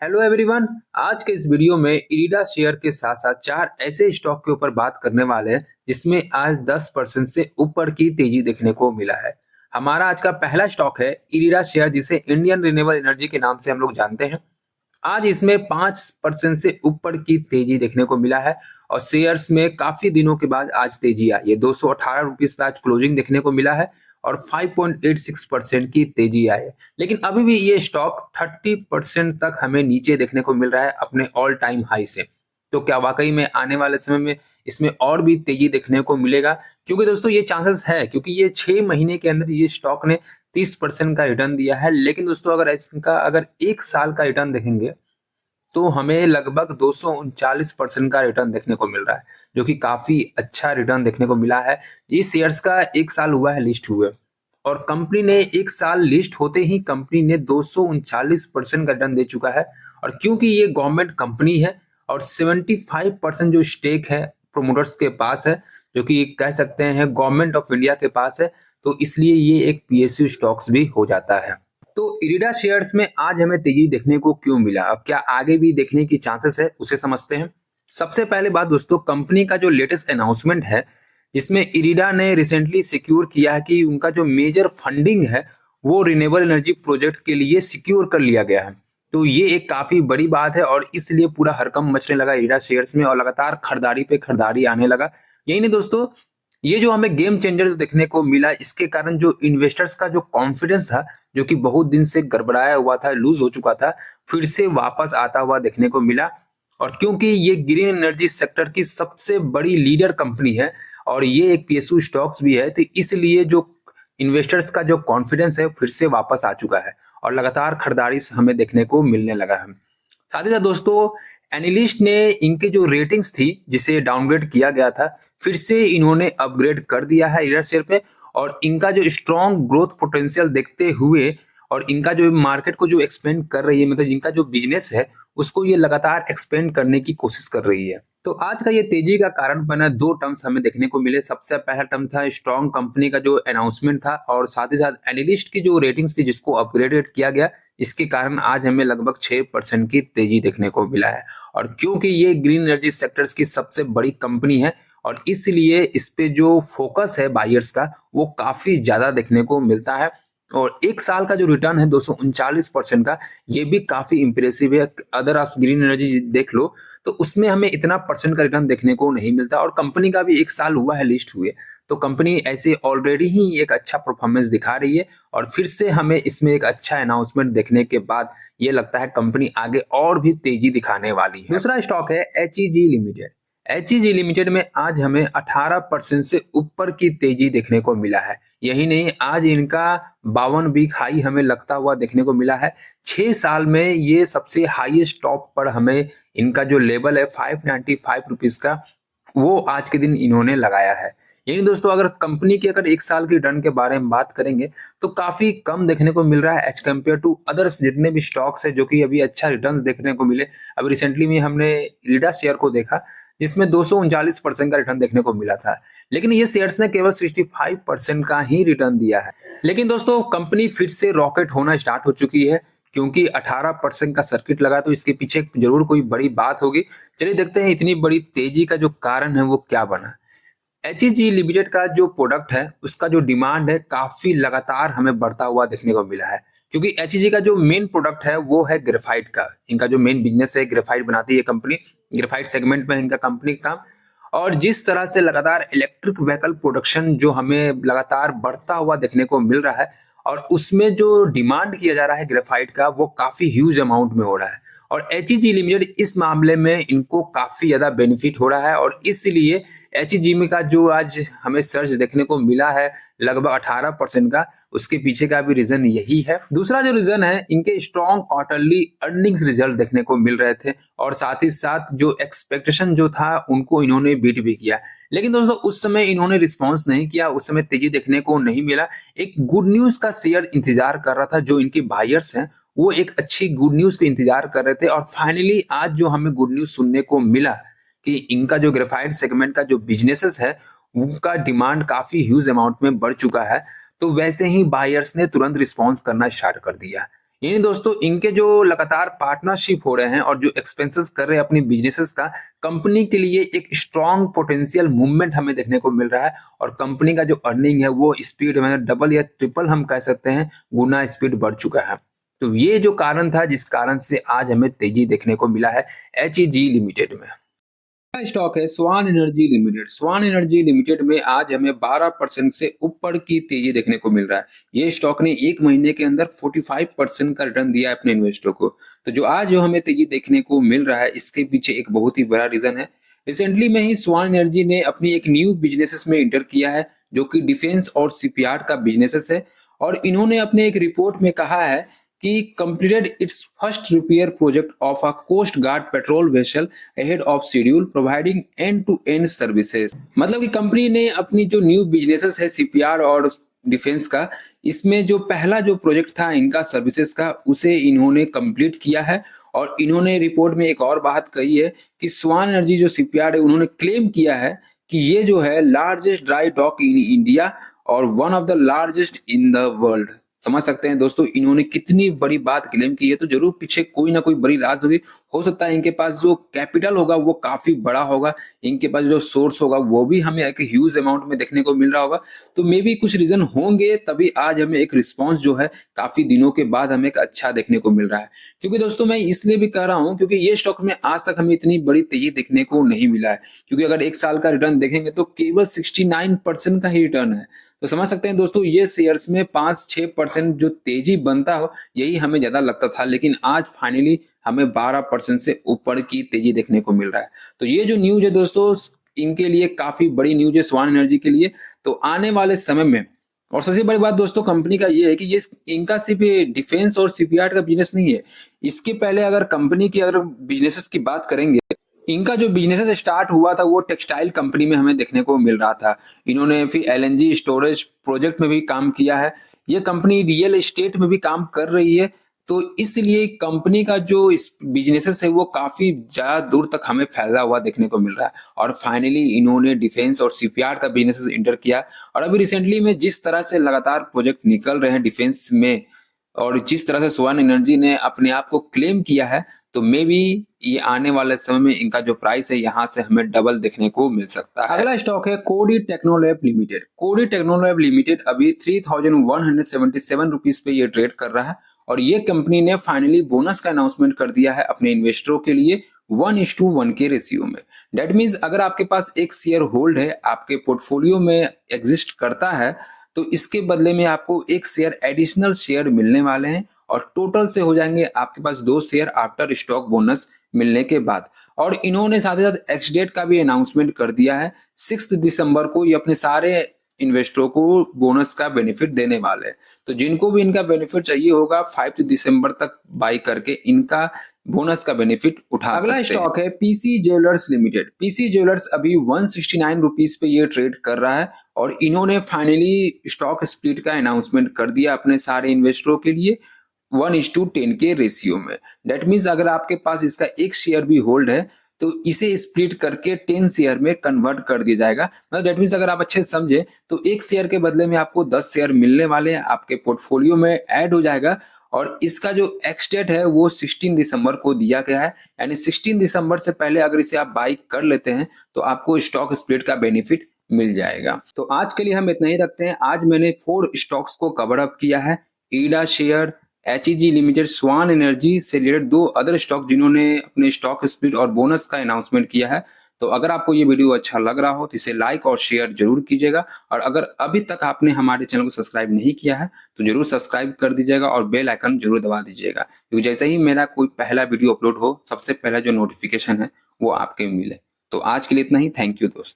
Hello everyone. आज के इस वीडियो में इरिडा शेयर के साथ साथ चार ऐसे स्टॉक के ऊपर बात करने वाले हैं जिसमें आज 10% से ऊपर की तेजी देखने को मिला है। हमारा आज का पहला स्टॉक है इरिडा शेयर, जिसे इंडियन रिन्यूएबल एनर्जी के नाम से हम लोग जानते हैं। आज इसमें 5% से ऊपर की तेजी देखने को मिला है और शेयर्स में काफी दिनों के बाद आज तेजी आई है। 218 रुपीज पे आज क्लोजिंग देखने को मिला है और 5.86% की तेजी आई है। लेकिन अभी भी ये स्टॉक 30% तक हमें नीचे देखने को मिल रहा है अपने ऑल टाइम हाई से। तो क्या वाकई में आने वाले समय में इसमें और भी तेजी देखने को मिलेगा? क्योंकि दोस्तों ये चांसेस है, क्योंकि ये 6 महीने के अंदर ये स्टॉक ने 30% का रिटर्न दिया है। लेकिन दोस्तों अगर एक साल का रिटर्न देखेंगे तो हमें लगभग 239% का रिटर्न देखने को मिल रहा है, जो कि काफी अच्छा रिटर्न देखने को मिला है। इस शेयर्स का एक साल हुआ है लिस्ट हुए, और कंपनी ने एक साल लिस्ट होते ही कंपनी ने 239% का रिटर्न दे चुका है। और क्योंकि ये गवर्नमेंट कंपनी है और 75% जो स्टेक है प्रोमोटर्स के पास है, जो कि कह सकते हैं गवर्नमेंट ऑफ इंडिया के पास है, तो इसलिए ये एक पीएसयू स्टॉक्स भी हो जाता है। तो इरिडा शेयर्स में आज हमें तेजी देखने को क्यों मिला, अब क्या आगे भी देखने की चांसेस है, उसे समझते हैं। सबसे पहले बात दोस्तों, कंपनी का जो लेटेस्ट अनाउंसमेंट है जिसमें इरिडा ने रिसेंटली सिक्योर किया है कि उनका जो मेजर फंडिंग है वो रिन्यूएबल एनर्जी प्रोजेक्ट के लिए सिक्योर कर लिया गया है। तो ये एक काफी बड़ी बात है और इसलिए पूरा हड़कंप मचने लगा इरिडा शेयर्स में और लगातार खरीदारी पे खरीदारी आने लगा। यही नहीं दोस्तों, ये जो हमें गेम चेंजर देखने को मिला, इसके कारण जो इन्वेस्टर्स का जो कॉन्फिडेंस था, जो कि बहुत दिन से गड़बड़ाया हुआ था, लूज हो चुका था, फिर से वापस आता हुआ देखने को मिला। और क्योंकि ये ग्रीन एनर्जी सेक्टर की सबसे बड़ी लीडर कंपनी है और ये एक पीएसयू स्टॉक्स भी है, तो इसलिए जो इन्वेस्टर्स का जो कॉन्फिडेंस है फिर से वापस आ चुका है और लगातार खरीदारी हमें देखने को मिलने लगा है। साथ ही साथ दोस्तों, एनालिस्ट ने इनकी जो रेटिंग्स थी जिसे डाउनग्रेड किया गया था, फिर से इन्होंने अपग्रेड कर दिया है इरिडा शेयर पे। और इनका जो स्ट्रॉन्ग ग्रोथ पोटेंशियल देखते हुए और इनका जो मार्केट को जो एक्सपेंड कर रही है, मतलब इनका जो बिजनेस है उसको ये लगातार एक्सपेंड करने की कोशिश कर रही है। तो आज का ये तेजी का कारण बना, दो टर्म्स हमें देखने को मिले। सबसे पहला टर्म था स्ट्रॉन्ग कंपनी का जो अनाउंसमेंट था और साथ ही साथ एनालिस्ट की जो रेटिंग्स थी जिसको अपग्रेडेड किया गया, इसके कारण आज हमें लगभग 6% की तेजी देखने को मिला है। और क्योंकि ये ग्रीन एनर्जी सेक्टर्स की सबसे बड़ी कंपनी है और इसलिए इस पे जो फोकस है बायर्स का वो काफी ज्यादा देखने को मिलता है। और एक साल का जो रिटर्न है 239% का, ये भी काफी इंप्रेसिव है। अदर आप ग्रीन एनर्जी देख लो तो उसमें हमें इतना परसेंट का रिटर्न देखने को नहीं मिलता, और कंपनी का भी एक साल हुआ है लिस्ट हुए, तो कंपनी ऐसे ऑलरेडी ही एक अच्छा परफॉर्मेंस दिखा रही है। और फिर से हमें इसमें एक अच्छा अनाउंसमेंट देखने के बाद ये लगता है कंपनी आगे और भी तेजी दिखाने वाली है। दूसरा स्टॉक है एचईजी लिमिटेड। एचईजी लिमिटेड में आज हमें 18% से ऊपर की तेजी देखने को मिला है। यही नहीं, आज इनका 52 वीक हाई हमें लगता हुआ देखने को मिला है। 6 साल में ये सबसे हाईएस्ट टॉप पर हमें इनका जो लेवल है 595 रुपीज का, वो आज के दिन इन्होंने लगाया है। यही दोस्तों, अगर कंपनी की एक साल की रिटर्न के बारे में बात करेंगे तो काफी कम देखने को मिल रहा है एज कम्पेयर टू अदर्स जितने भी स्टॉक्स है जो कि अभी अच्छा रिटर्न देखने को मिले। अभी रिसेंटली में हमने इरिडा शेयर को देखा जिसमें 239% का रिटर्न देखने को मिला था, लेकिन ये शेयर्स ने केवल 65% का ही रिटर्न दिया है। लेकिन दोस्तों, कंपनी फिर से रॉकेट होना स्टार्ट हो चुकी है, क्योंकि 18% का सर्किट लगा, तो इसके पीछे जरूर कोई बड़ी बात होगी। चलिए देखते हैं इतनी बड़ी तेजी का जो कारण है वो क्या बना। एचईजी लिमिटेड का जो प्रोडक्ट है उसका जो डिमांड है काफी लगातार हमें बढ़ता हुआ देखने को मिला है, क्योंकि एचईजी का जो मेन प्रोडक्ट है वो है ग्रेफाइट का। इनका जो मेन बिजनेस है, ग्रेफाइट बनाती है कंपनी, ग्रेफाइट सेगमेंट में इनका कंपनी का काम। और जिस तरह से लगातार इलेक्ट्रिक व्हीकल प्रोडक्शन जो हमें लगातार बढ़ता हुआ देखने को मिल रहा है और उसमें जो डिमांड किया जा रहा है ग्रेफाइट का, वो काफी ह्यूज अमाउंट में हो रहा है। और एचईजी लिमिटेड इस मामले में इनको काफी ज्यादा बेनिफिट हो रहा है, और इसलिए एचईजी का जो आज हमें सर्च देखने को मिला है लगभग 18% का, उसके पीछे का भी रीजन यही है। दूसरा जो रीजन है, इनके स्ट्रॉन्ग क्वार्टरली अर्निंग्स रिजल्ट देखने को मिल रहे थे और साथ ही साथ जो एक्सपेक्टेशन जो था उनको इन्होंने बीट भी किया। लेकिन दोस्तों, उस समय इन्होंने रिस्पॉन्स नहीं किया, उस समय तेजी देखने को नहीं मिला। एक गुड न्यूज का शेयर इंतजार कर रहा था, जो इनके बायर्स हैं वो एक अच्छी गुड न्यूज का इंतजार कर रहे थे। और फाइनली आज जो हमें गुड न्यूज सुनने को मिला कि इनका जो ग्रेफाइट सेगमेंट का जो बिजनेसेस है उनका डिमांड काफी ह्यूज अमाउंट में बढ़ चुका है, तो वैसे ही बायर्स ने तुरंत रिस्पॉन्स करना स्टार्ट कर दिया। यानी दोस्तों इनके जो लगातार पार्टनरशिप हो रहे हैं और जो एक्सपेंसेस कर रहे हैं अपनी बिजनेसेस का, कंपनी के लिए एक स्ट्रॉन्ग पोटेंशियल मूवमेंट हमें देखने को मिल रहा है और कंपनी का जो अर्निंग है वो स्पीड में डबल या ट्रिपल हम कह सकते हैं गुना स्पीड बढ़ चुका है। तो ये जो कारण था जिस कारण से आज हमें तेजी देखने को मिला है HEG लिमिटेड में। स्टॉक है स्वान एनर्जी लिमिटेड। स्वान एनर्जी लिमिटेड में आज हमें 12% से ऊपर की तेजी देखने को मिल रहा है। ये स्टॉक ने एक महीने के अंदर 45% का रिटर्न दिया है अपने इन्वेस्टर को। तो जो हमें तेजी देखने को मिल रहा है इसके पीछे एक बहुत ही बड़ा रीजन है। रिसेंटली में ही स्वान एनर्जी ने अपनी एक न्यू बिजनेसेस में इंटर किया है जो कि डिफेंस और शिपयार्ड का बिजनेसेस है। और इन्होंने अपने एक रिपोर्ट में कहा है कि completed its first repair project of a Coast Guard patrol vessel ahead of schedule, providing end-to-end services। मतलब कि कंपनी ने अपनी जो न्यू बिजनेसेस है सीपीआर और डिफेंस का, इसमें जो पहला जो प्रोजेक्ट था इनका सर्विसेज का उसे इन्होंने कंप्लीट किया है। और इन्होंने रिपोर्ट में एक और बात कही है कि स्वान एनर्जी जो सीपीआर है उन्होंने क्लेम किया है कि ये जो है largest dry dock in India और one of the largest in the world. समझ सकते हैं दोस्तों इन्होंने कितनी बड़ी बात क्लेम की है। तो जरूर पीछे कोई ना कोई बड़ी राज होगी। हो सकता है इनके पास जो कैपिटल होगा वो काफी बड़ा होगा, इनके पास जो सोर्स होगा वो भी हमें एक ह्यूज अमाउंट में देखने को मिल रहा होगा। तो मे बी कुछ रीजन होंगे तभी आज हमें एक रिस्पॉन्स जो है काफी दिनों के बाद हमें एक अच्छा देखने को मिल रहा है। क्योंकि दोस्तों मैं इसलिए भी कह रहा हूँ क्योंकि ये स्टॉक में आज तक हमें इतनी बड़ी तेजी देखने को नहीं मिला है। क्योंकि अगर एक साल का रिटर्न देखेंगे तो केवल 69% का ही रिटर्न है। तो समझ सकते हैं दोस्तों ये शेयर्स में 5-6% जो तेजी बनता हो यही हमें ज्यादा लगता था, लेकिन आज फाइनली हमें 12% से ऊपर की तेजी देखने को मिल रहा है। तो ये जो न्यूज है दोस्तों इनके लिए काफी बड़ी न्यूज है स्वान एनर्जी के लिए। तो आने वाले समय में और सबसे बड़ी बात दोस्तों कंपनी का ये है कि ये इनका सिर्फ डिफेंस और सीपीआर का बिजनेस नहीं है। इसके पहले अगर कंपनी की अगर बिजनेसेस की बात करेंगे, इनका जो बिजनेस स्टार्ट हुआ था वो टेक्सटाइल कंपनी में हमें देखने को मिल रहा था। इन्होंने फिर एलएनजी स्टोरेज प्रोजेक्ट में भी काम किया है। ये कंपनी रियल एस्टेट में भी काम कर रही है। तो इसलिए कंपनी का जो इस बिजनेसेस है वो काफी ज्यादा दूर तक हमें फैला हुआ देखने को मिल रहा है। और फाइनली इन्होंने डिफेंस और सीपीआर का बिजनेस इंटर किया। और अभी रिसेंटली में जिस तरह से लगातार प्रोजेक्ट निकल रहे हैं डिफेंस में और जिस तरह से स्वान एनर्जी ने अपने आप को क्लेम किया है, तो मे बी ये आने वाले समय में इनका जो प्राइस है यहाँ से हमें डबल देखने को मिल सकता है। अगला स्टॉक है कोडी टेक्नोलैब लिमिटेड। कोडी टेक्नोलैब लिमिटेड अभी 3177 रुपीज पे ये ट्रेड कर रहा है। और ये कंपनी ने फाइनली बोनस का अनाउंसमेंट कर दिया है अपने इन्वेस्टरों के लिए 1:1 के रेशियो में। डेट मीन्स अगर आपके पास एक शेयर होल्ड है आपके पोर्टफोलियो में एग्जिस्ट करता है तो इसके बदले में आपको एक शेयर एडिशनल शेयर मिलने वाले हैं और टोटल से हो जाएंगे आपके पास 2 शेयर आफ्टर स्टॉक बोनस मिलने के बाद। और इन्होंने साथ ही साथ एक्स डेट का भी अनाउंसमेंट कर दिया है 6 दिसंबर को ये अपने सारे इन्वेस्टरों को बोनस का बेनिफिट देने वाले हैं। तो जिनको भी इनका बेनिफिट चाहिए होगा 5 दिसंबर तक बाई करके इनका बोनस का बेनिफिट उठा सकते हैं। अगला स्टॉक है PC jewellers limited. PC jewellers अभी 169 रुपीज पे ये ट्रेड कर रहा है और इन्होंने फाइनली स्टॉक स्प्लिट का अनाउंसमेंट कर दिया अपने सारे इन्वेस्टरों के लिए 1:10 के रेशियो में। डेट मीन्स अगर आपके पास इसका एक शेयर भी होल्ड है तो इसे स्प्लिट करके 10 शेयर में कन्वर्ट कर दिया जाएगा। मतलब डेट मीन्स अगर आप अच्छे से समझे तो एक शेयर के बदले में आपको 10 शेयर मिलने वाले हैं, आपके पोर्टफोलियो में ऐड हो जाएगा। और इसका जो एक्स डेट है वो 16 दिसंबर को दिया गया है। यानी 16 दिसंबर से पहले अगर इसे आप बाई कर लेते हैं तो आपको स्टॉक स्प्लिट का बेनिफिट मिल जाएगा। तो आज के लिए हम इतना ही रखते हैं। आज मैंने 4 स्टॉक्स को कवर अप किया है, ईडा शेयर, HEG लिमिटेड, स्वान एनर्जी से रिलेटेड 2 अदर स्टॉक जिन्होंने अपने स्टॉक स्प्लिट और बोनस का अनाउंसमेंट किया है। तो अगर आपको ये वीडियो अच्छा लग रहा हो तो इसे लाइक और शेयर जरूर कीजिएगा। और अगर अभी तक आपने हमारे चैनल को सब्सक्राइब नहीं किया है तो जरूर सब्सक्राइब कर दीजिएगा और बेल आइकन जरूर दबा दीजिएगा, क्योंकि जैसे ही मेरा कोई पहला वीडियो अपलोड हो सबसे पहला जो नोटिफिकेशन है वो आपके मिले। तो आज के लिए इतना ही। थैंक यू दोस्तों।